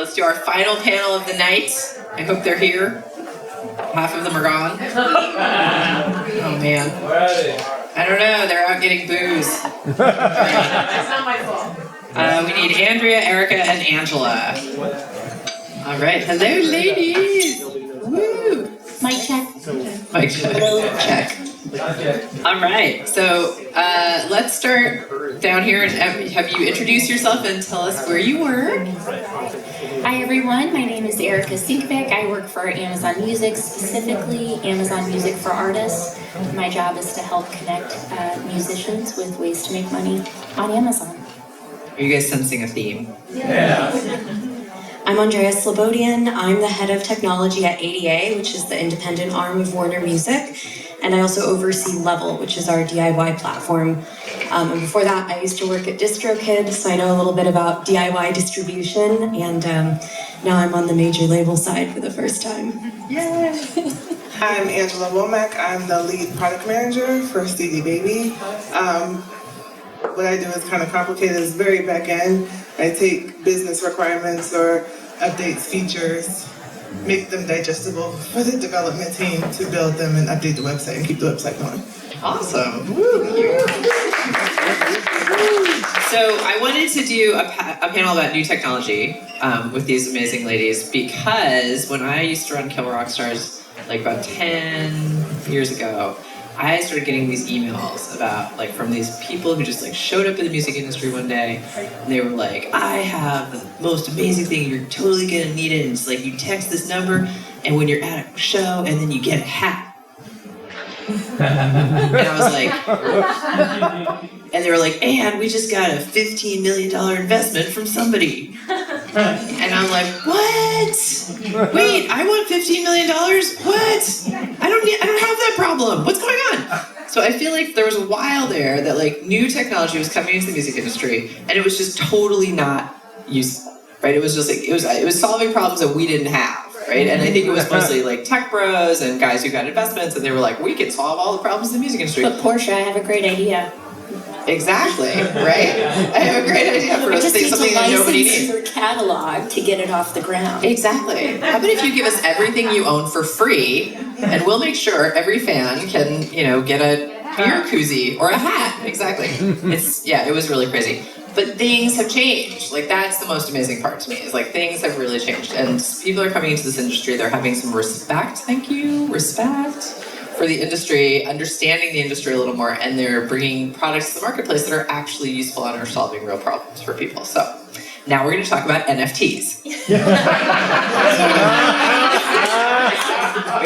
let's do our final panel of the night. I hope they're here. Half of them are gone. Oh man. I don't know, they're out getting booze. That's not my fault. We need Andrea, Erica, and Angela. All right, hello ladies. Woo. Mic check. Mic check. All right, so let's start down here. And have you introduced yourself and tell us where you work? Hi everyone, my name is Erica Sinkvik. I work for Amazon Music, specifically Amazon Music for Artists. My job is to help connect musicians with ways to make money on Amazon. Are you guys sensing a theme? Yeah. I'm Andrea Slobodian. I'm the head of technology at ADA, which is the independent arm of Warner Music. And I also oversee Level, which is our DIY platform. And before that, I used to work at DistroKid, so I know a little bit about DIY distribution. And now I'm on the major label side for the first time. Yay! I'm Angela Womack. I'm the lead product manager for CD Baby. What I do is kind of complicated. It's very back end. I take business requirements or updates, features, make them digestible for the development team to build them and update the website and keep the website going. Awesome. Woo. So I wanted to do a panel about new technology with these amazing ladies because when I used to run Kill Rock Stars like about 10 years ago, I started getting these emails about from these people who just showed up in the music industry one day and they were like, I have the most amazing thing, you're totally gonna need it. And it's like you text this number and when you're at a show and then you get a hat. And I was like, and they were like, and we just got a $15 million investment from somebody. And I'm like, what? Wait, I want $15 million? What? I don't have that problem. What's going on? So I feel like there was a while there that new technology was coming into the music industry and it was just totally not useful, right? It was just it was solving problems that we didn't have. Right? And I think it was mostly tech bros and guys who got investments and they were like, we can solve all the problems in the music industry. But Portia, I have a great idea. Exactly, right? I have a great idea for something that nobody needs. Your catalog to get it off the ground. Exactly. How about if you give us everything you own for free and we'll make sure every fan can, get a beer koozie or a hat. Exactly. It was really crazy. But things have changed. That's the most amazing part to me, is things have really changed. And people are coming into this industry, they're having some respect, respect for the industry, understanding the industry a little more, and they're bringing products to the marketplace that are actually useful and are solving real problems for people. So now we're going to talk about NFTs. We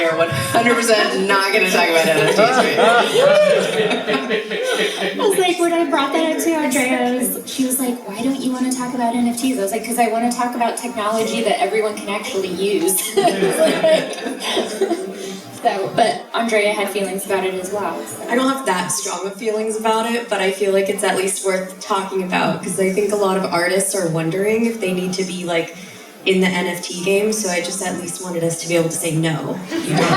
are 100% not going to talk about NFTs right now. I was like, when I brought that up to Andrea, she was like, why don't you want to talk about NFTs? I was like, because I want to talk about technology that everyone can actually use. But Andrea had feelings about it as well. So. I don't have that strong of feelings about it, but I feel like it's at least worth talking about because I think a lot of artists are wondering if they need to be in the NFT game, so I just at least wanted us to be able to say no. You don't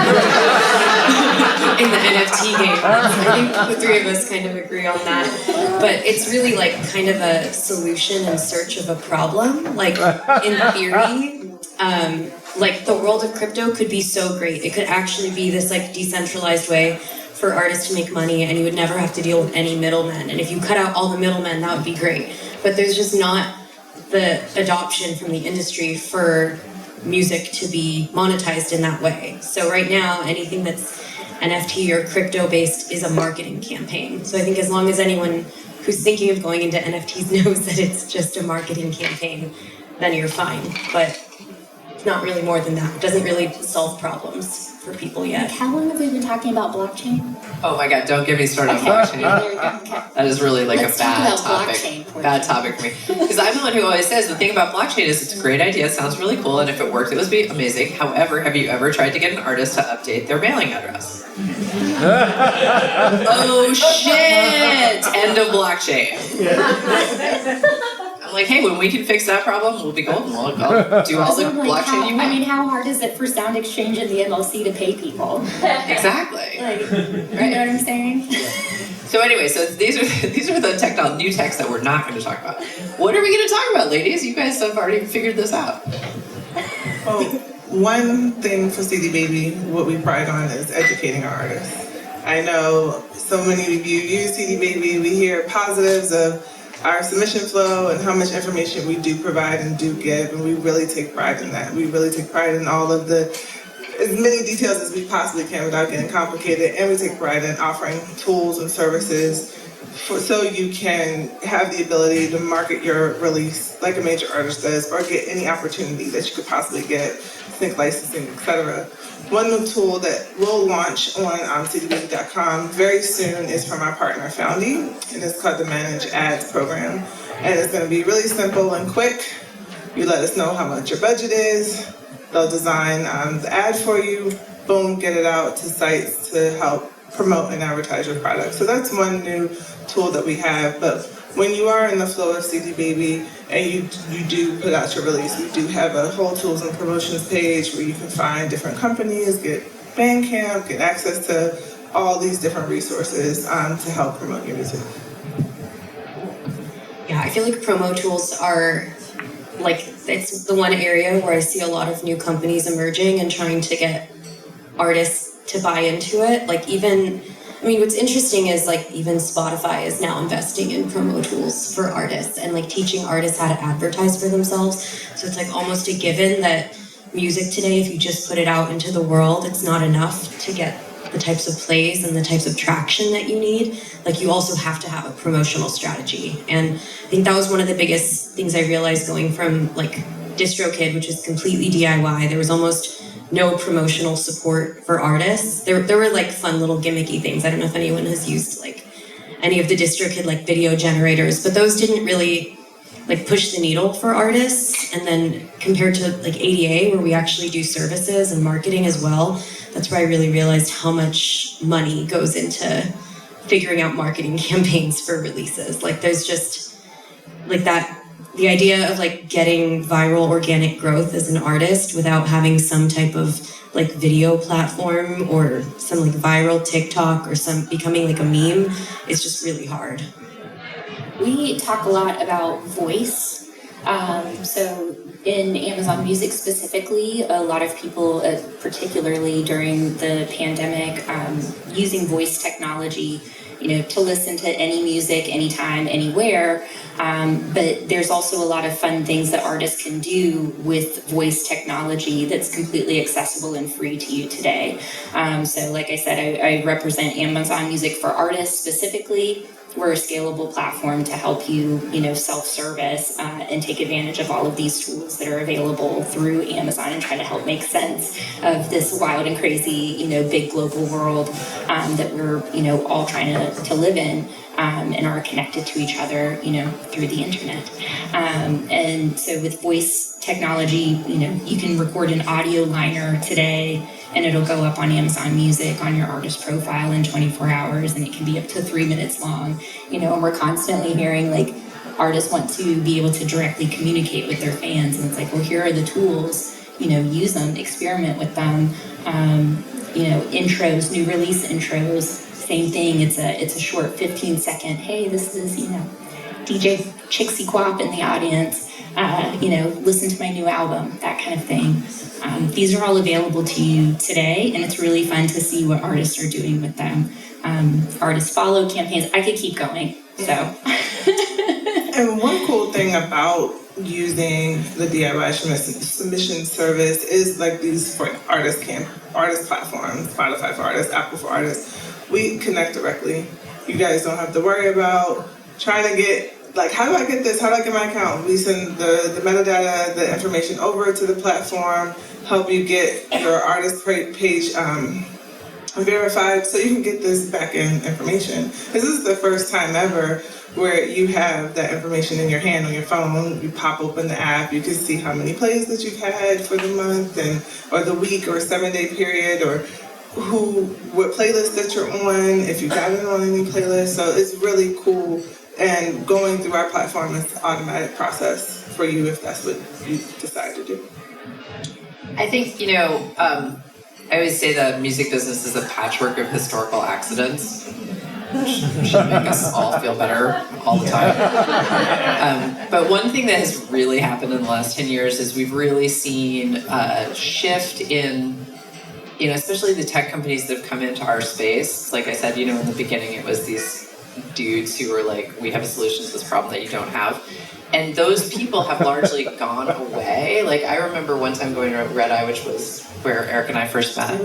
in the NFT game. So I think the three of us kind of agree on that. But it's really kind of a solution in search of a problem. In theory, the world of crypto could be so great. It could actually be this decentralized way for artists to make money and you would never have to deal with any middlemen. And if you cut out all the middlemen, that would be great. But there's just not the adoption from the industry for music to be monetized in that way. So right now, anything that's NFT or crypto based is a marketing campaign. So I think as long as anyone who's thinking of going into NFTs knows that it's just a marketing campaign, then you're fine. But it's not really more than that. It doesn't really solve problems for people yet. How long have we been talking about blockchain? Oh my God, don't get me started on blockchain. That is really a bad topic. Bad topic for me. Because I'm the one who always says the thing about blockchain is it's a great idea, it sounds really cool, and if it worked, it would be amazing. However, have you ever tried to get an artist to update their mailing address? Oh shit! End of blockchain. I'm hey, when we can fix that problem, we'll be golden. We'll do all the blockchain you want. how hard is it for Sound Exchange and the MLC to pay people? Exactly. You know what I'm saying? So anyway, these are the new techs that we're not going to talk about. What are we going to talk about, ladies? You guys have already figured this out. Well, one thing for CD Baby, what we pride on is educating our artists. I know so many of you use CD Baby. We hear positives of our submission flow and how much information we do provide and do give, and we really take pride in that. We really take pride in all of the, as many details as we possibly can without getting complicated, and we take pride in offering tools and services so you can have the ability to market your release like a major artist does, or get any opportunity that you could possibly get, think licensing, etc. One new tool that we'll launch on cdbaby.com very soon is from our partner Foundy, and it's called the Manage Ads program. And it's going to be really simple and quick. You let us know how much your budget is. They'll design the ad for you. Boom, get it out to sites to help promote and advertise your product. So that's one new tool that we have. But when you are in the flow of CD Baby and you do put out your release, we do have a whole tools and promotions page where you can find different companies, get Bandcamp, get access to all these different resources to help promote your music. Yeah, I feel like promo tools are like, it's the one area where I see a lot of new companies emerging and trying to get artists to buy into it. Like even, I mean, what's interesting is like even Spotify is now investing in promo tools for artists and like teaching artists how to advertise for themselves. So it's like almost a given that music today, if you just put it out into the world, it's not enough to get the types of plays and the types of traction that you need. Like you also have to have a promotional strategy. And I think that was one of the biggest things I realized going from like DistroKid, which is completely DIY. There was almost no promotional support for artists. There were like fun little gimmicky things. I don't know if anyone has used like any of the DistroKid like video generators, but those didn't really like push the needle for artists. And then compared to like ADA, where we actually do services and marketing as well, that's where I really realized how much money goes into figuring out marketing campaigns for releases. Like there's just like that, the idea of like getting viral organic growth as an artist without having some type of like video platform or some like viral TikTok or some becoming like a meme is just really hard. We talk a lot about voice. So in Amazon Music specifically, a lot of people, particularly during the pandemic, using voice technology, to listen to any music, anytime, anywhere. But there's also a lot of fun things that artists can do with voice technology that's completely accessible and free to you today. So like I said, I represent Amazon Music for Artists specifically. We're a scalable platform to help you, self-service and take advantage of all of these tools that are available through Amazon and try to help make sense of this wild and crazy, big global world that we're, all trying to live in and are connected to each other, through the internet. And so with voice technology, you can record an audio liner today and it'll go up on Amazon Music on your artist profile in 24 hours, and it can be up to 3 minutes long. And we're constantly hearing like artists want to be able to directly communicate with their fans, and it's like, well, here are the tools, use them, experiment with them. Intros, new release intros, same thing. It's a short 15-second, hey, this is, DJ Chixie Quap in the audience, listen to my new album, that kind of thing. These are all available to you today, and it's really fun to see what artists are doing with them. Artist follow campaigns, I could keep going, so. And one cool thing about using the DIY submission service is like these for artist platforms, Spotify for artists, Apple for artists. We connect directly. You guys don't have to worry about trying to get, like, how do I get this? How do I get my account? We send the metadata, the information over to the platform, help you get your artist page verified so you can get this back-end information. This is the first time ever where you have that information in your hand on your phone. You pop open the app, you can see how many plays that you've had for the month or the week or 7-day period, or what playlist that you're on, if you got it on any playlist. So it's really cool. And going through our platform is an automatic process for you if that's what you decide to do. I think, I always say the music business is a patchwork of historical accidents. should make us all feel better all the time. But one thing that has really happened in the last 10 years is we've really seen a shift in, especially the tech companies that have come into our space. Like I said, in the beginning it was these dudes who were like, we have a solution to this problem that you don't have. And those people have largely gone away. Like, I remember one time going to Red Eye, which was where Eric and I first met,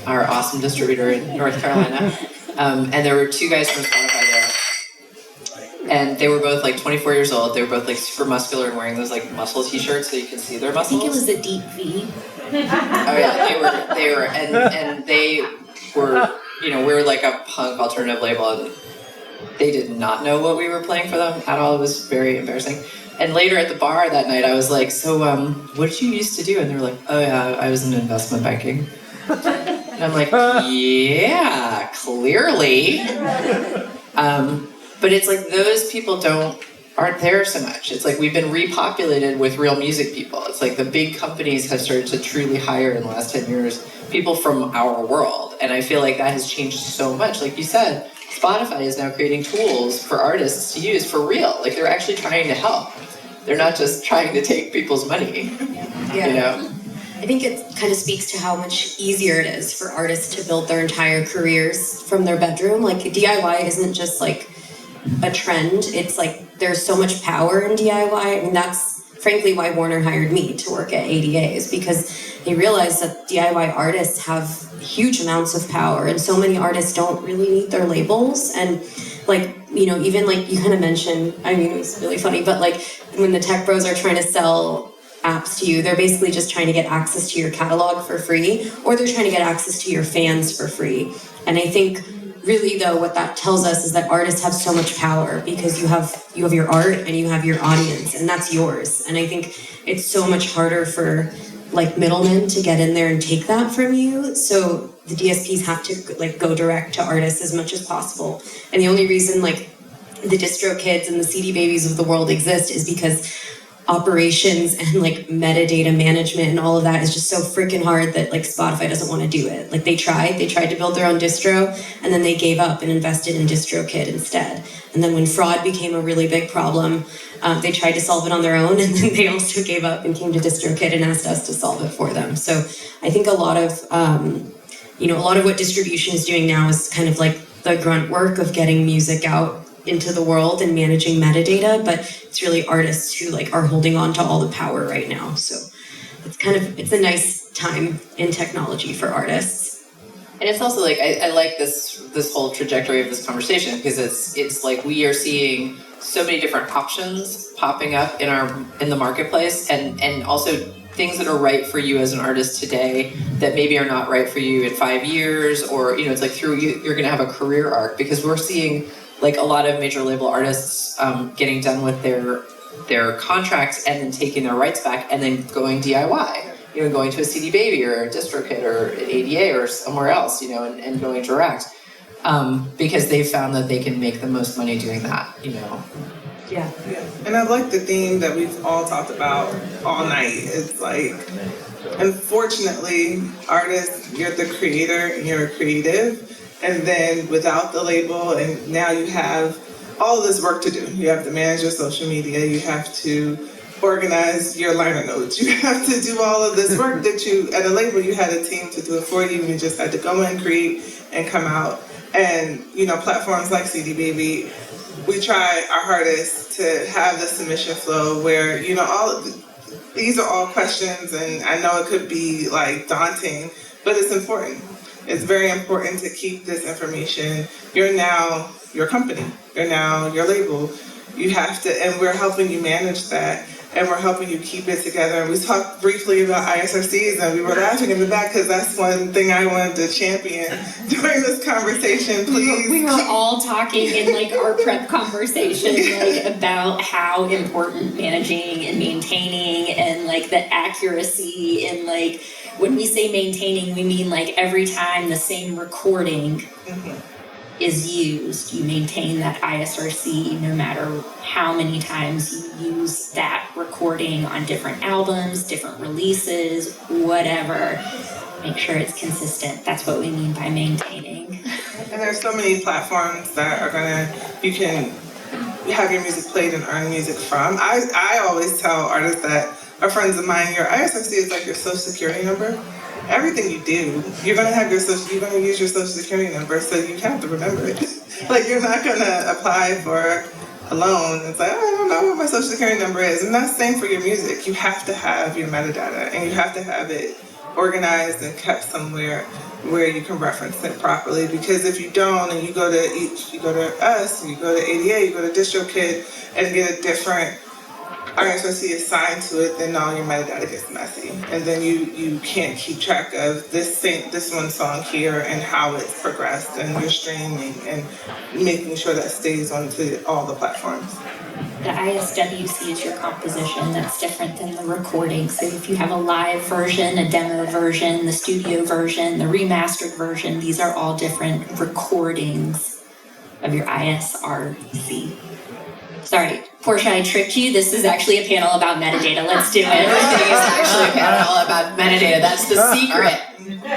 our awesome distributor in North Carolina. And there were two guys from Spotify there. And they were both like 24 years old. They were both like super muscular and wearing those like muscle t-shirts so you can see their muscles. I think it was a deep V. Oh yeah, they were, and they were, we're like a punk alternative label, and they did not know what we were playing for them at all. It was very embarrassing. And later at the bar that night, I was like, so, what did you used to do? And they were like, oh yeah, I was in investment banking. And I'm like, yeah, clearly. But it's like those people aren't there so much. It's like we've been repopulated with real music people. It's like the big companies have started to truly hire in the last 10 years people from our world. And I feel like that has changed so much. Like you said, Spotify is now creating tools for artists to use for real. Like they're actually trying to help. They're not just trying to take people's money, I think it kind of speaks to how much easier it is for artists to build their entire careers from their bedroom. Like DIY isn't just like a trend. It's like there's so much power in DIY. I mean, that's frankly why Warner hired me to work at ADAs, because they realized that DIY artists have huge amounts of power, and so many artists don't really need their labels. And like, even like you kind of mentioned, I mean, it was really funny, but like when the tech bros are trying to sell apps to you, they're basically just trying to get access to your catalog for free, or they're trying to get access to your fans for free. And I think really though, what that tells us is that artists have so much power because you have your art and you have your audience, and that's yours. And I think it's so much harder for like middlemen to get in there and take that from you. So the DSPs have to like go direct to artists as much as possible. And the only reason like the distro kids and the CD babies of the world exist is because operations and like metadata management and all of that is just so freaking hard that like Spotify doesn't want to do it. Like they tried to build their own distro, and then they gave up and invested in DistroKid instead. And then when fraud became a really big problem, they tried to solve it on their own, and then they also gave up and came to DistroKid and asked us to solve it for them. So I think a lot of what distribution is doing now is kind of like the grunt work of getting music out into the world and managing metadata, but it's really artists who like are holding on to all the power right now. So it's a nice time in technology for artists. And it's also like I like this whole trajectory of this conversation, because it's like we are seeing so many different options popping up in the marketplace, and also things that are right for you as an artist today that maybe are not right for you in 5 years, or it's like you're going to have a career arc, because we're seeing like a lot of major label artists getting done with their contracts and then taking their rights back and then going DIY, going to a CD Baby or a DistroKid or an ADA or somewhere else, and going direct, because they've found that they can make the most money doing that, Yeah. And I like the theme that we've all talked about all night. It's like, unfortunately, artists, you're the creator and you're a creative. And then without the label, and now you have all of this work to do. You have to manage your social media. You have to organize your liner notes. You have to do all of this work that at a label, you had a team to do it for you, and you just had to go in, create, and come out. And, platforms like CD Baby, we try our hardest to have the submission flow where, these are all questions, and I know it could be like daunting, but it's important. It's very important to keep this information. You're now your company. You're now your label. You have to, and we're helping you manage that, and we're helping you keep it together. And we talked briefly about ISRCs, and we were laughing in the back because that's one thing I wanted to champion during this conversation. Please. We were all talking in like our prep conversation like about how important managing and maintaining and like the accuracy, and like when we say maintaining, we mean like every time the same recording is used, you maintain that ISRC no matter how many times you use that recording on different albums, different releases, whatever. Make sure it's consistent. That's what we mean by maintaining. And there's so many platforms that you can have your music played and earn music from. I always tell artists that are friends of mine, your ISRC is like your social security number. Everything you do, you're gonna use your social security number, so you have to remember it. Like, you're not gonna apply for a loan. It's like, oh, I don't know what my social security number is. And that's the same for your music. You have to have your metadata, and you have to have it organized and kept somewhere where you can reference it properly. Because if you don't, and you go to us, you go to ADA, you go to DistroKid, and get a different ISRC assigned to it, then all your metadata gets messy, and then you can't keep track of this one song here and how it's progressed, and your streaming and making sure that stays onto all the platforms. The ISWC is your composition. That's different than the recording. So if you have a live version, a demo version, the studio version, the remastered version, these are all different recordings of your ISRC. Sorry, Portia, I tricked you. This is actually a panel about metadata. Let's do it. Everything is actually a panel about metadata. That's the secret.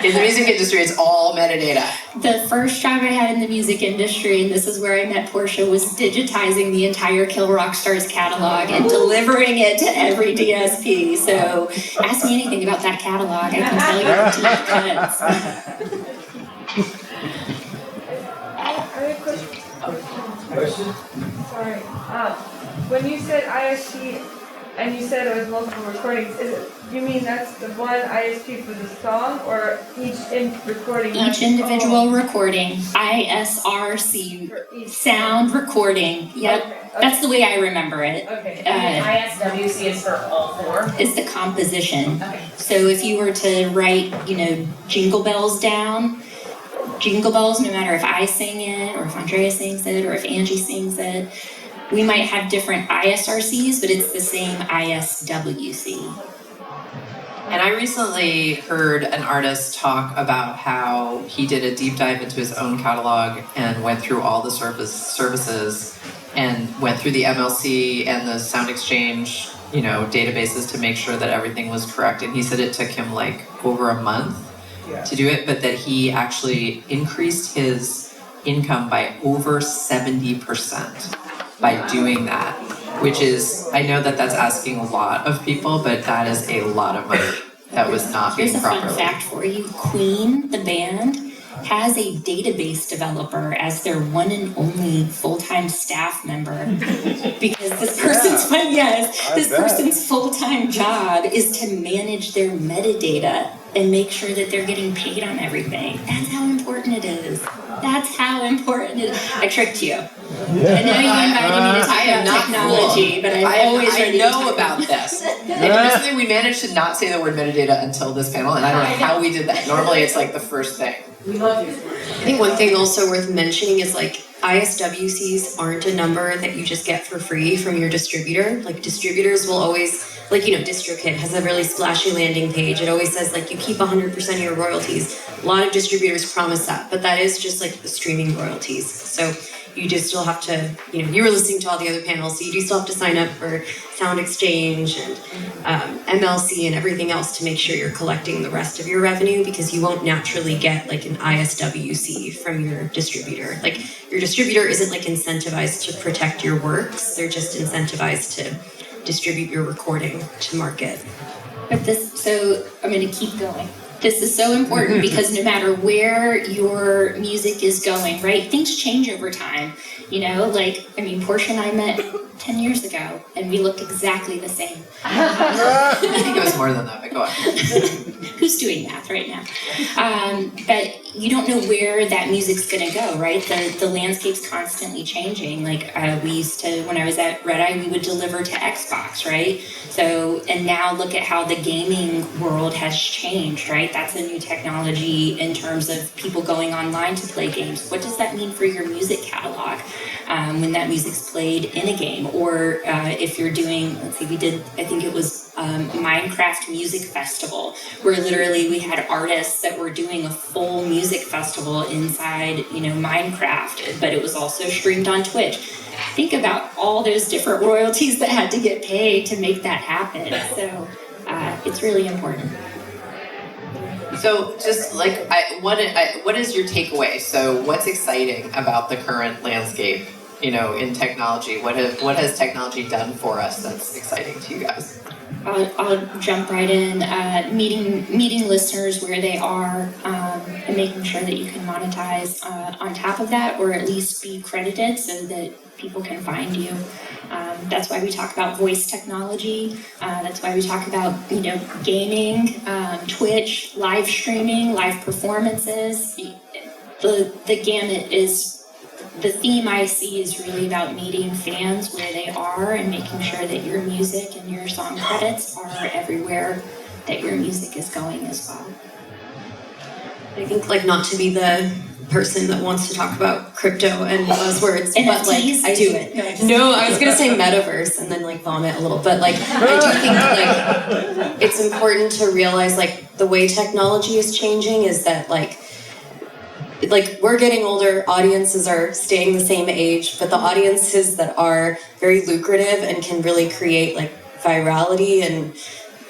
In the music industry, it's all metadata. The first job I had in the music industry, and this is where I met Portia, was digitizing the entire Kill Rock Stars catalog and delivering it to every DSP. So ask me anything about that catalog. I can tell you to make cuts. I have a question. Sorry. When you said ISP and you said it was multiple recordings, you mean that's the one ISP for the song, or each recording? Each individual recording, ISRC, sound recording. Yep, Okay. that's the way I remember it. Okay. ISWC is for all four? Is the composition. Okay. So if you were to write, Jingle Bells down, Jingle Bells, no matter if I sing it, or if Andrea sings it, or if Angie sings it, we might have different ISRCs, but it's the same ISWC. And I recently heard an artist talk about how he did a deep dive into his own catalog and went through all the services and went through the MLC and the Sound Exchange, databases to make sure that everything was correct. And he said it took him like over a month to do it, but that he actually increased his income by over 70% by doing that, which is, I know that that's asking a lot of people, but that is a lot of money that was not being Here's a properly. fun fact for you. Queen, the band, has a database developer as their one and only full-time staff member because this person's full-time job is to manage their metadata and make sure that they're getting paid on everything. That's how important it is. That's how important it is. I tricked you. I know you invited me to talk about technology, but I'm always ready to talk about this. And recently we managed to not say the word metadata until this panel, and I don't know how we did that. Normally it's like the first thing. We love you. I think one thing also worth mentioning is ISWCs aren't a number that you just get for free from your distributor. Distributors will always, DistroKid has a really splashy landing page. It always says you keep 100% of your royalties. A lot of distributors promise that, but that is just the streaming royalties. So you do still have to, you were listening to all the other panels, so you do still have to sign up for Sound Exchange and MLC and everything else to make sure you're collecting the rest of your revenue, because you won't naturally get an ISWC from your distributor. Your distributor isn't incentivized to protect your works, they're just incentivized to distribute your recording to market. But so I'm going to keep going. This is so important because no matter where your music is going, right? Things change over time. Portia and I met 10 years ago and we looked exactly the same. I think it was more than that, but go on. Who's doing math right now? But you don't know where that music's gonna go, right? The landscape's constantly changing. We used to, when I was at Red Eye, we would deliver to Xbox, right? So, and now look at how the gaming world has changed, right? That's a new technology in terms of people going online to play games. What does that mean for your music catalog? When that music's played in a game, or if you're doing, we did, I think it was Minecraft Music Festival, where literally we had artists that were doing a full music festival inside, Minecraft, but it was also streamed on Twitch. Think about all those different royalties that had to get paid to make that happen. So it's really important. So just like, what is your takeaway? So what's exciting about the current landscape, in technology? What has technology done for us that's exciting to you guys? I'll jump right in. Meeting listeners where they are, and making sure that you can monetize on top of that, or at least be credited so that people can find you. That's why we talk about voice technology. That's why we talk about gaming, Twitch, live streaming, live performances. The gamut is. The theme I see is really about meeting fans where they are and making sure that your music and your song credits are everywhere that your music is going as well. I think not to be the person that wants to talk about crypto and buzzwords, but I do it. No, I was gonna say metaverse and then vomit a little, but I do think it's important to realize the way technology is changing is that we're getting older, audiences are staying the same age, but the audiences that are very lucrative and can really create virality and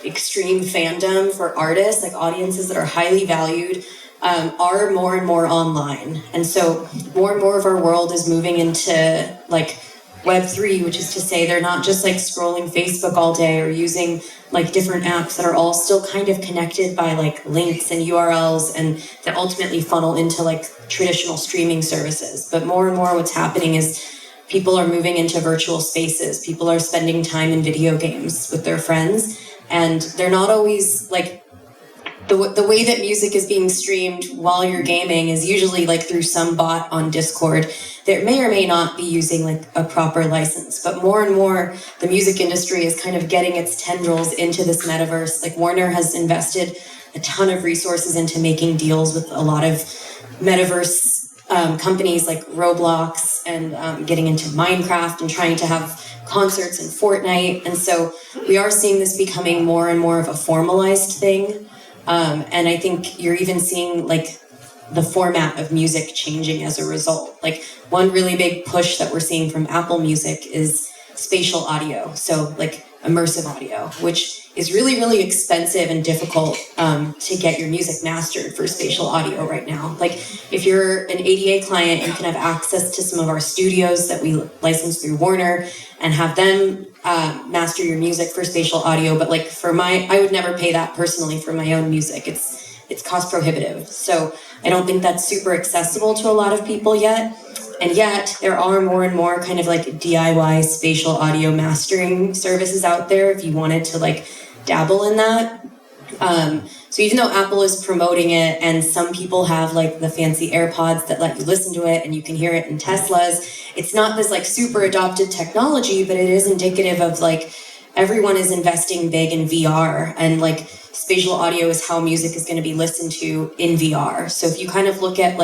extreme fandom for artists, audiences that are highly valued, are more and more online. And so more and more of our world is moving into Web3, which is to say they're not just scrolling Facebook all day or using different apps that are all still kind of connected by links and URLs and that ultimately funnel into traditional streaming services. But more and more what's happening is people are moving into virtual spaces. People are spending time in video games with their friends, and they're not always the way that music is being streamed while you're gaming is usually through some bot on Discord that may or may not be using a proper license. But more and more, the music industry is kind of getting its tendrils into this metaverse. Warner has invested a ton of resources into making deals with a lot of metaverse companies like Roblox and getting into Minecraft and trying to have concerts in Fortnite. And so we are seeing this becoming more and more of a formalized thing. And I think you're even seeing the format of music changing as a result. One really big push that we're seeing from Apple Music is spatial audio. So immersive audio, which is really, really expensive and difficult to get your music mastered for spatial audio right now. If you're an ADA client, you can have access to some of our studios that we license through Warner and have them master your music for spatial audio. But I would never pay that personally for my own music. It's cost prohibitive. So I don't think that's super accessible to a lot of people yet. And yet there are more and more kind of DIY spatial audio mastering services out there if you wanted to dabble in that. So even though Apple is promoting it and some people have the fancy AirPods that let you listen to it and you can hear it in Teslas, it's not this super adopted technology, but it is indicative of everyone is investing big in VR, and spatial audio is how music is going to be listened to in VR. So if you kind of look at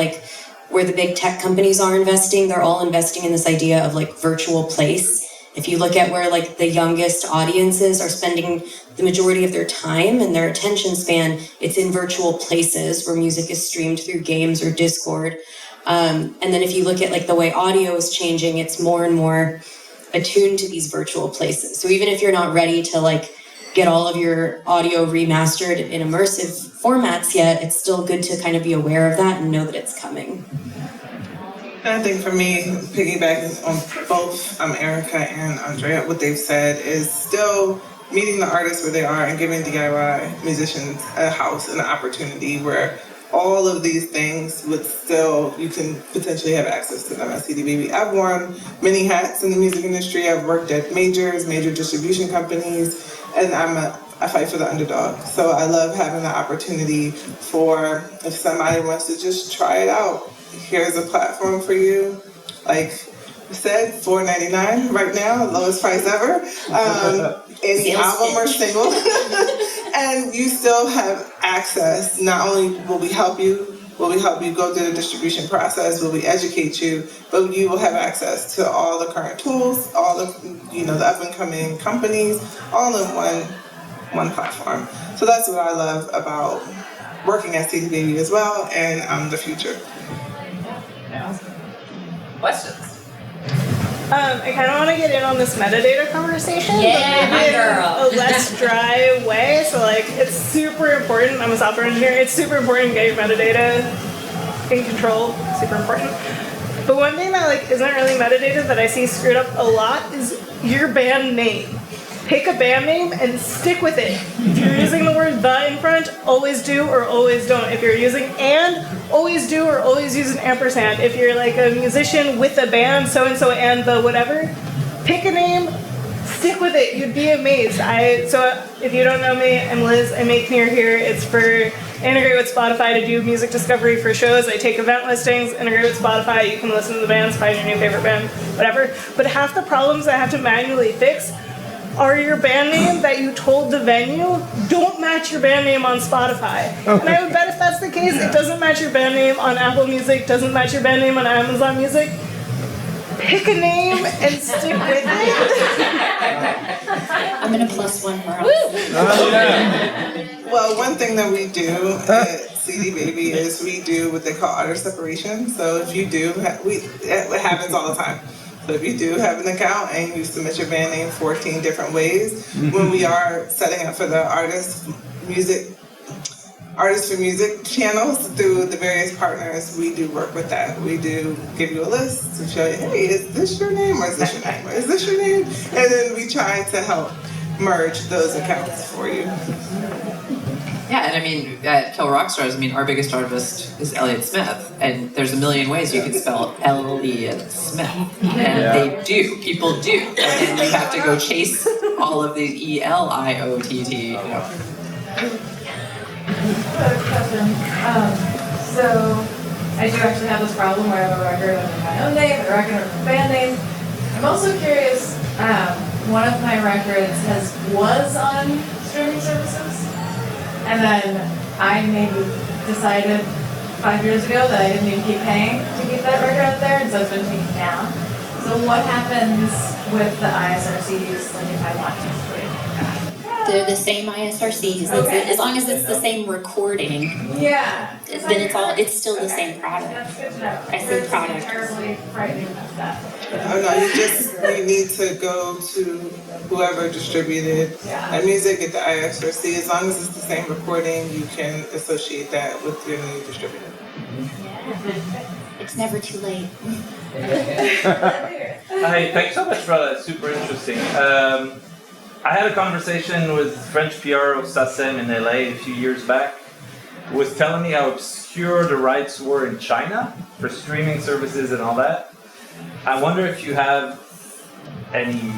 where the big tech companies are investing, they're all investing in this idea of virtual place. If you look at where the youngest audiences are spending the majority of their time and their attention span, it's in virtual places where music is streamed through games or Discord. And then if you look at the way audio is changing, it's more and more attuned to these virtual places. So even if you're not ready to get all of your audio remastered in immersive formats yet, it's still good to kind of be aware of that and know that it's coming. I think for me, piggybacking on both Erica and Andrea, what they've said is still meeting the artists where they are and giving DIY musicians a house and an opportunity where all of these things would still, you can potentially have access to them at CD Baby. I've worn many hats in the music industry. I've worked at major distribution companies, and I fight for the underdog. So I love having the opportunity for if somebody wants to just try it out, here's a platform for you. I said, $4.99 right now, lowest price ever. Any album or single. And you still have access. Not only will we help you go through the distribution process, will we educate you, but you will have access to all the current tools, all the the up and coming companies, all in one platform. So that's what I love about working at CD Baby as well, and the future. Questions? I kind of want to get in on this metadata conversation, Yeah, but maybe girl. in a less dry way. So like, it's super important. I'm a software engineer. It's super important to get your metadata in control. Super important. But one thing that like isn't really metadata that I see screwed up a lot is your band name. Pick a band name and stick with it. If you're using the word the in front, always do or always don't. If you're using and, always do or always use an ampersand. If you're like a musician with a band, so-and-so and the whatever, pick a name, stick with it. You'd be amazed. So if you don't know me, I'm Liz. I make Near Here. It's for integrate with Spotify to do music discovery for shows. I take event listings, integrate with Spotify. You can listen to the bands, find your new favorite band, whatever. But half the problems I have to manually fix are your band name that you told the venue don't match your band name on Spotify. And I would bet if that's the case, it doesn't match your band name on Apple Music, doesn't match your band name on Amazon Music. Pick a name and stick with it. I'm gonna plus one more. Well, one thing that we do at CD Baby is we do what they call artist separation. So if you do, it happens all the time. So if you do have an account and you submit your band name 14 different ways, when we are setting up for the artist for music channels through the various partners, we do work with that. We do give you a list to show you, hey, is this your name or is this your name or is this your name? And then we try to help merge those accounts for you. Yeah, and I mean, at Kill Rockstars, I mean, our biggest artist is Elliott Smith, and there's a million ways you can spell Elliott Smith, and they do, people do, and then you have to go chase all of these ELIOTT, you know. Question. So I do actually have this problem where I have a record under my own name, a record under my band name. I'm also curious. One of my records was on streaming services, and then I maybe decided 5 years ago that I didn't need to keep paying to keep that record out there, and so it's been taken down. So what happens with the ISRCs like if I want to put it back? They're the same ISRCs. Okay. As long as it's the same recording, Yeah. then it's still the same product. That's good to know. I say product. Terribly frightening about that. Oh no, you need to go to whoever distributed that music at the ISRC. As long as it's the same recording, you can associate that with your new distributor. It's never too late. Hi, thanks so much for that. Super interesting. I had a conversation with French PR of SACEM in LA a few years back. He was telling me how obscure the rights were in China for streaming services and all that. I wonder if you have any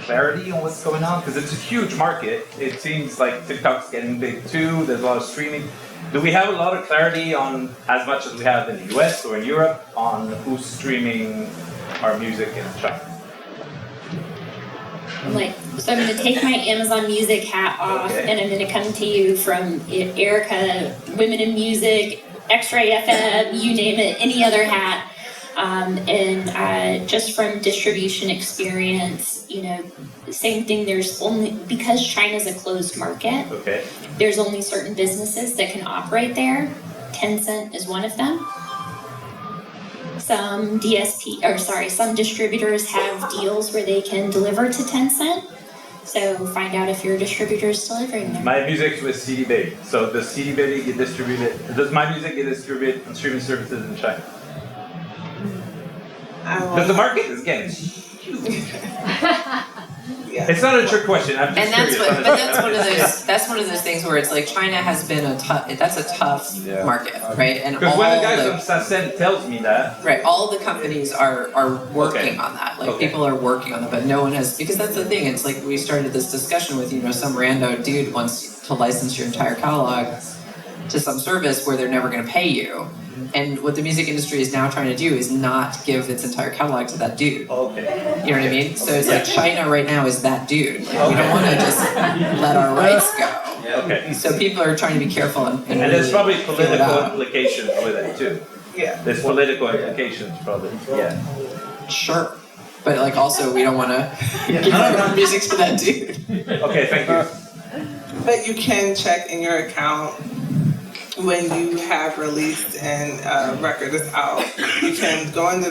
clarity on what's going on, because it's a huge market. It seems like TikTok's getting big too. There's a lot of streaming. Do we have a lot of clarity on, as much as we have in the US or in Europe, on who's streaming our music in China? So I'm going to take my Amazon Music hat off, and I'm going to come to you from Erica, Women in Music, X-Ray FM, you name it, any other hat. And just from distribution experience, you know, same thing. There's only, because China's a closed market, there's only certain businesses that can operate there. Tencent is one of them. Some some distributors have deals where they can deliver to Tencent. So find out if your distributor is delivering there. My music's with CD Baby. So does CD Baby get distributed? Does my music get distributed on streaming services in China? Because the market is getting huge. It's not a trick question. I'm just curious. That's one of those things where it's like China has been a tough market, right? And because when the guy from SACEM tells me that, right, all the companies are working on that. Like people are working on that, but no one has, because that's the thing. It's like we started this discussion with, you know, some rando dude wants to license your entire catalog to some service where they're never going to pay you. And what the music industry is now trying to do is not give its entire catalog to that dude. You know what I mean? So it's like China right now is that dude. Like, we don't want to just let our rights go. So people are trying to be careful and there's probably political implications with it too. Yeah. There's political implications probably. Sure. But like also we don't want to give our music to that dude. Okay, thank you. But you can check in your account when you have released and a record is out, you can go under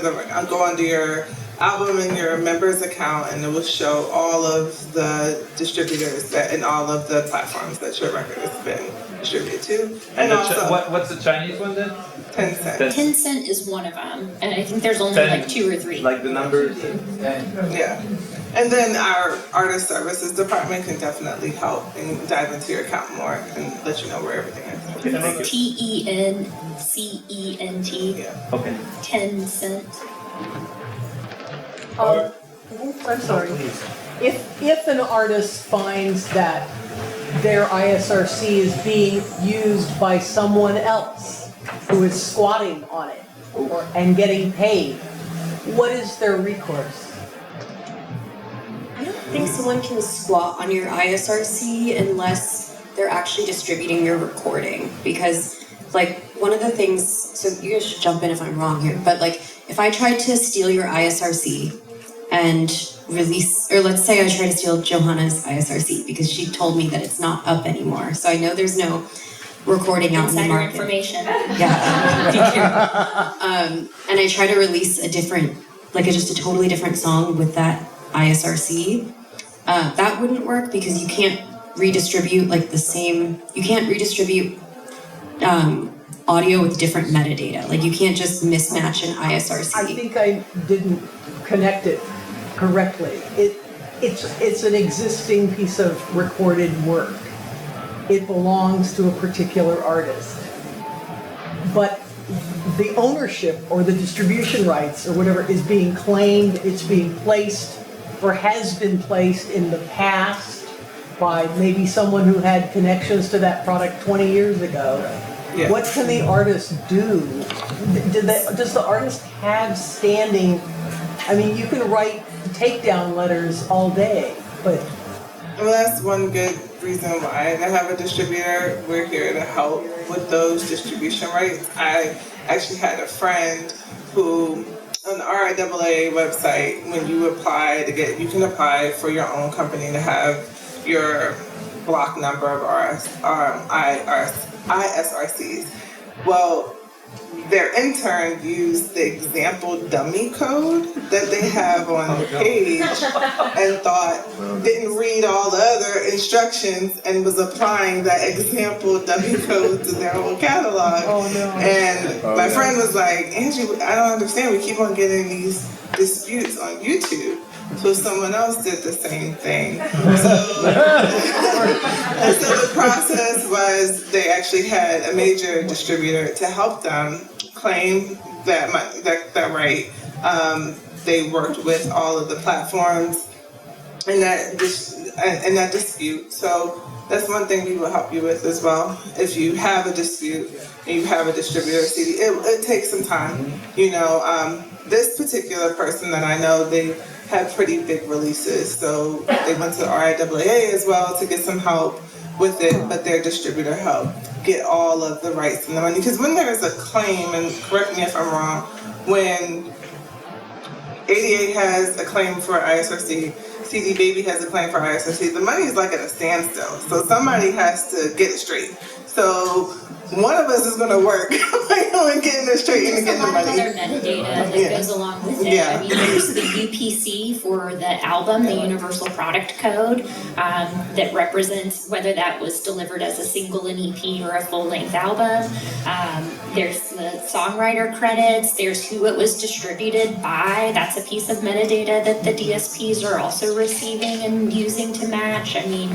your album and your members account, and it will show all of the distributors that and all of the platforms that your record has been distributed to. And also, what's the Chinese one then? Tencent. Tencent is one of them, and I think there's only Ten. like 2 or 3. Like the numbers? Yeah. And then our artist services department can definitely help and dive into your account more and let you know where everything is. Okay, thank you. Tencent. Yeah. Okay. Tencent. I'm sorry. If an artist finds that their ISRC is being used by someone else who is squatting on it and getting paid, what is their recourse? I don't think someone can squat on your ISRC unless they're actually distributing your recording, because like one of the things, so you guys should jump in if I'm wrong here, but like if I tried to steal your ISRC and release, or let's say I try to steal Johanna's ISRC because she told me that it's not up anymore, so I know there's no recording out in the Insider market. information. Yeah. And I try to release a different, like just a totally different song with that ISRC. That wouldn't work because you can't redistribute like the same, you can't redistribute audio with different metadata. Like you can't just mismatch an ISRC. I think I didn't connect it correctly. It's an existing piece of recorded work. It belongs to a particular artist. But the ownership or the distribution rights or whatever is being claimed, it's being placed or has been placed in the past by maybe someone who had connections to that product 20 years ago. Yeah. What can the artist do? Does the artist have standing? I mean, you can write takedown letters all day, but... Well, that's one good reason why I have a distributor. We're here to help with those distribution rights. I actually had a friend who, on the RIAA website, when you apply to get, you can apply for your own company to have your block number of ISRCs. Well, their intern used the example dummy code that they have on the page and didn't read all the other instructions and was applying that example dummy code to their whole catalog. Oh no. And my friend was like, Angie, I don't understand. We keep on getting these disputes on YouTube. So someone else did the same thing. So the process was they actually had a major distributor to help them claim that right. They worked with all of the platforms in that dispute. So that's one thing we will help you with as well. If you have a dispute and you have a distributor CD, it takes some time. You know, this particular person that I know, they had pretty big releases, so they went to the RIAA as well to get some help with it, but their distributor helped get all of the rights and the money. Because when there is a claim, and correct me if I'm wrong, when 88 has a claim for ISRC, CD Baby has a claim for ISRC, the money is like at a standstill. So somebody has to get it straight. So one of us is going to work on getting it straight and getting the money. There's a lot of other metadata that goes along with it. Yeah. I mean, there's the UPC for the album, the Universal Product Code, that represents whether that was delivered as a single, an EP, or a full-length album. There's the songwriter credits. There's who it was distributed by. That's a piece of metadata that the DSPs are also receiving and using to match. I mean,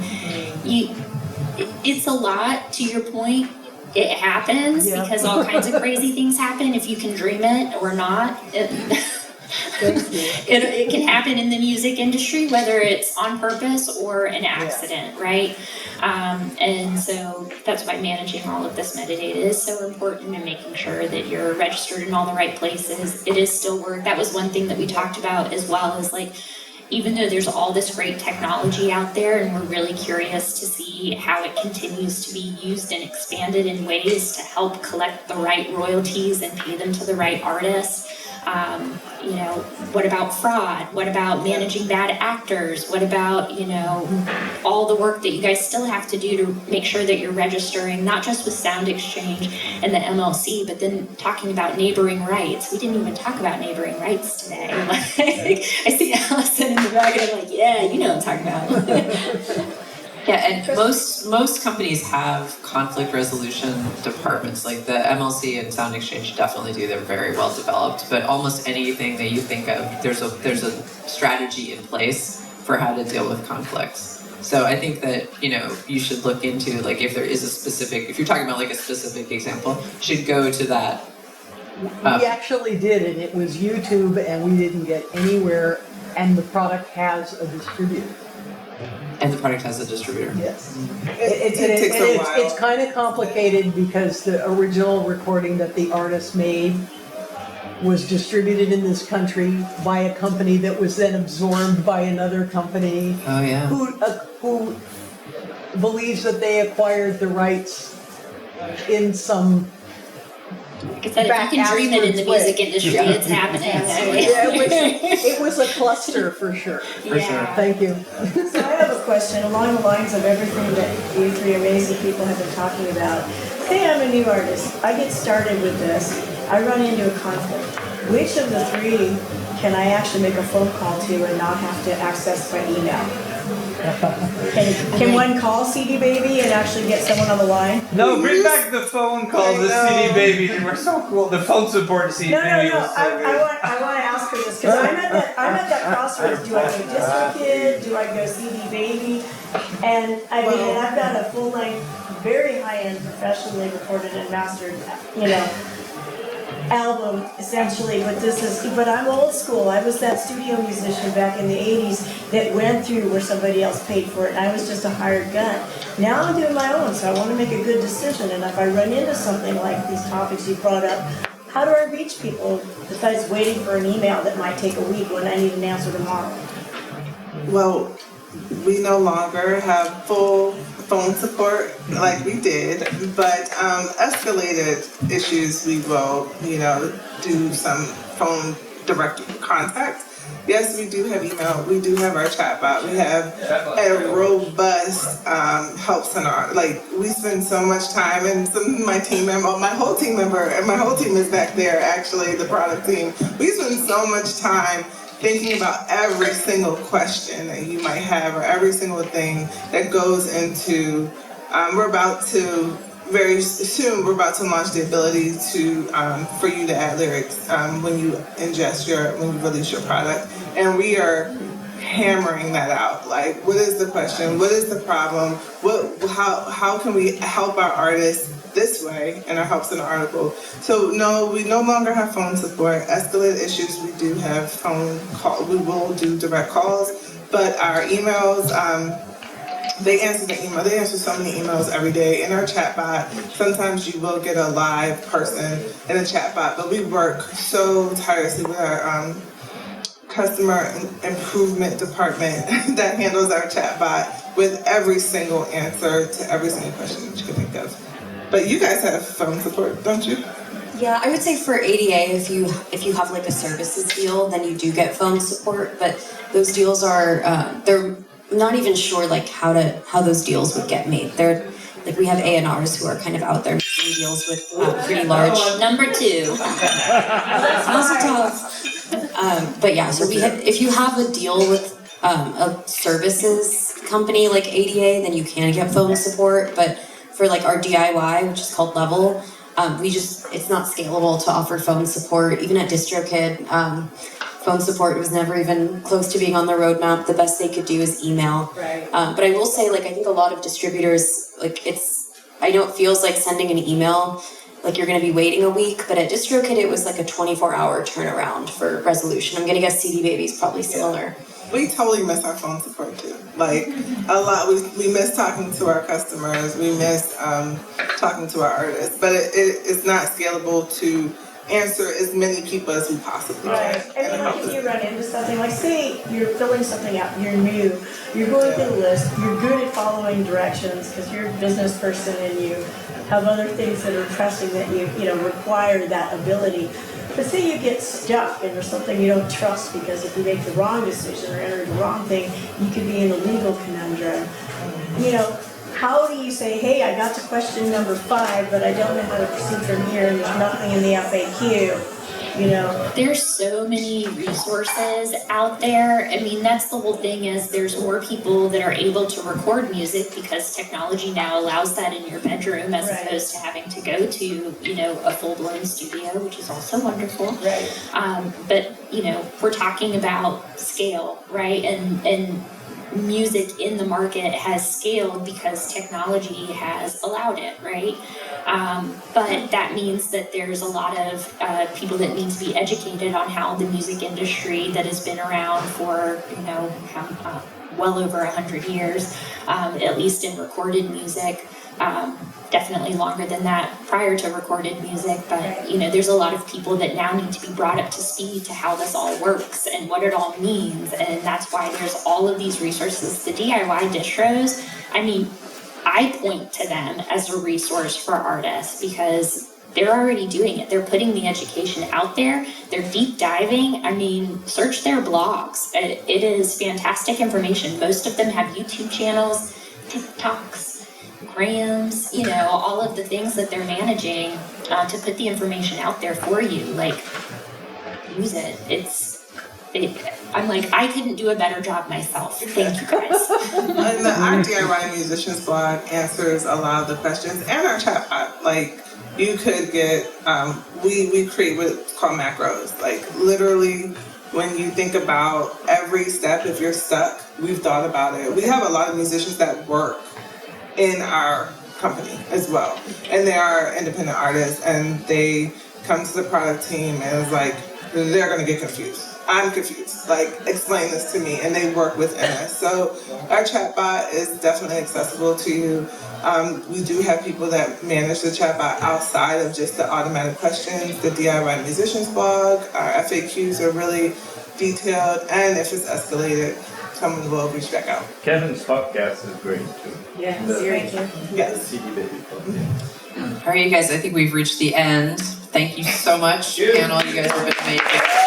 it's a lot, to your point. It happens because all kinds of crazy things happen if you can dream it or not. It can happen in the music industry, whether it's on purpose or an accident, right? And so that's why managing all of this metadata is so important, and making sure that you're registered in all the right places. It is still work. That was one thing that we talked about, as well as like, even though there's all this great technology out there, and we're really curious to see how it continues to be used and expanded in ways to help collect the right royalties and pay them to the right artists, You know, what about fraud? What about managing bad actors? What about, you know, all the work that you guys still have to do to make sure that you're registering, not just with Sound Exchange and the MLC, but then talking about neighboring rights. We didn't even talk about neighboring rights today. Like, I see Allison in the back and I'm like, yeah, you know what I'm talking about. Yeah, and most companies have conflict resolution departments. Like the MLC and Sound Exchange definitely do. They're very well developed. But almost anything that you think of, there's a strategy in place for how to deal with conflicts. So I think that, you know, you should look into, like, if there is a specific, if you're talking about like a specific example, you should go to that. We actually did it. It was YouTube, and we didn't get anywhere. And the product has a distributor. And the product has a distributor. Yes. It takes a while. It's kind of complicated because the original recording that the artist made was distributed in this country by a company that was then absorbed by another company. Oh yeah. Who believes that they acquired the rights in some. Like I said, if you can dream it in the music industry, it's happening. Yeah, it was a cluster for sure. For sure. Thank you. So I have a question along the lines of everything that you three amazing people have been talking about. Say I'm a new artist. I get started with this. I run into a conflict. Which of the three can I actually make a phone call to and not have to access by email? Can one call CD Baby and actually get someone on the line? No, bring back the phone calls to CD Baby. They were so cool. The phone support to CD Baby was so good. I want to ask her this because I'm at that crossroads. Do I go DistroKid? Do I go CD Baby? And I mean, and I've got a full-length, very high-end, professionally recorded and mastered, you know, album essentially, but I'm old school. I was that studio musician back in the 80s that went through where somebody else paid for it, and I was just a hired gun. Now I'm doing my own, so I want to make a good decision, and if I run into something like these topics you brought up, how do I reach people besides waiting for an email that might take a week when I need an answer tomorrow? Well, we no longer have full phone support like we did, but escalated issues we will, you know, do some phone direct contact. Yes, we do have email. We do have our chatbot. We have a robust help center. Like, we spend so much time, and some of my team member, my whole team is back there. Actually, the product team. We spend so much time thinking about every single question that you might have, or every single thing that goes into. Very soon, we're about to launch the ability to for you to add lyrics when you release your product, and we are hammering that out. Like, what is the question? What is the problem? How can we help our artists this way? And our helps in the article. So no, we no longer have phone support. Escalated issues, we do have phone call. We will do direct calls, but our emails. They answer the email. They answer so many emails every day in our chat bot. Sometimes you will get a live person in a chat bot, but we work so tirelessly with our customer improvement department that handles our chat bot with every single answer to every single question that you can think of. But you guys have phone support, don't you? Yeah, I would say for ADA, if you have like a services deal, then you do get phone support. But those deals are they're not even sure like how those deals would get made. They're like, we have A&Rs who are kind of out there making deals with pretty large. Number 2. Also tough. But yeah, so if you have a deal with a services company like ADA, then you can get phone support. But for like our DIY, which is called Level, it's not scalable to offer phone support. Even at DistroKid, phone support was never even close to being on the roadmap. The best they could do is email. Right. But I will say, like, I think a lot of distributors, like, I know it feels like sending an email, like you're going to be waiting a week, but at DistroKid, it was like a 24-hour turnaround for resolution. I'm going to guess CD Baby's probably similar. We totally miss our phone support too. Like, a lot, we miss talking to our customers, we miss talking to our artists, but it's not scalable to answer as many people as we possibly can. Right. And like if you run into something, like say you're filling something out, you're new, you're going through the list, you're good at following directions because you're a business person and you have other things that are pressing that you require that ability. But say you get stuck and there's something you don't trust because if you make the wrong decision or enter the wrong thing, you could be in a legal conundrum. You know, how do you say, hey, I got to question number 5, but I don't know how to proceed from here and there's nothing in the FAQ, you know? There's so many resources out there. I mean, that's the whole thing is there's more people that are able to record music because technology now allows that in your bedroom as Right. opposed to having to go to, you know, a full-blown studio, which is also wonderful. Right. But, you know, we're talking about scale, right? And music in the market has scaled because technology has allowed it, right? But that means that there's a lot of people that need to be educated on how the music industry that has been around for, you know, well over 100 years, at least in recorded music. Definitely longer than that prior to recorded music, but you know, there's a lot of people that now need to be brought up to speed to how this all works and what it all means, and that's why there's all of these resources. The DIY distros, I mean, I point to them as a resource for artists because they're already doing it. They're putting the education out there. They're deep diving. I mean, search their blogs. It is fantastic information. Most of them have YouTube channels, TikToks, grams, you know, all of the things that they're managing to put the information out there for you. Like, use it. I'm like, I couldn't do a better job myself. Thank you guys. And our DIY musicians blog answers a lot of the questions, and our chat bot. Like, you could get, we create what's called macros. Like, literally, when you think about every step, if you're stuck, we've thought about it. We have a lot of musicians that work in our company as well. And they are independent artists, and they come to the product team and it's like, they're gonna get confused. I'm confused, like, explain this to me, and they work within us. So our chatbot is definitely accessible to you. We do have people that manage the chatbot outside of just the automatic questions. The DIY musicians blog, our FAQs are really detailed, and if it's escalated, someone will reach back out. Kevin's podcast is great too. Yeah, thank you. Yes. CD Baby podcast. All right, you guys, I think we've reached the end. Thank you so much, panel. You guys have been amazing.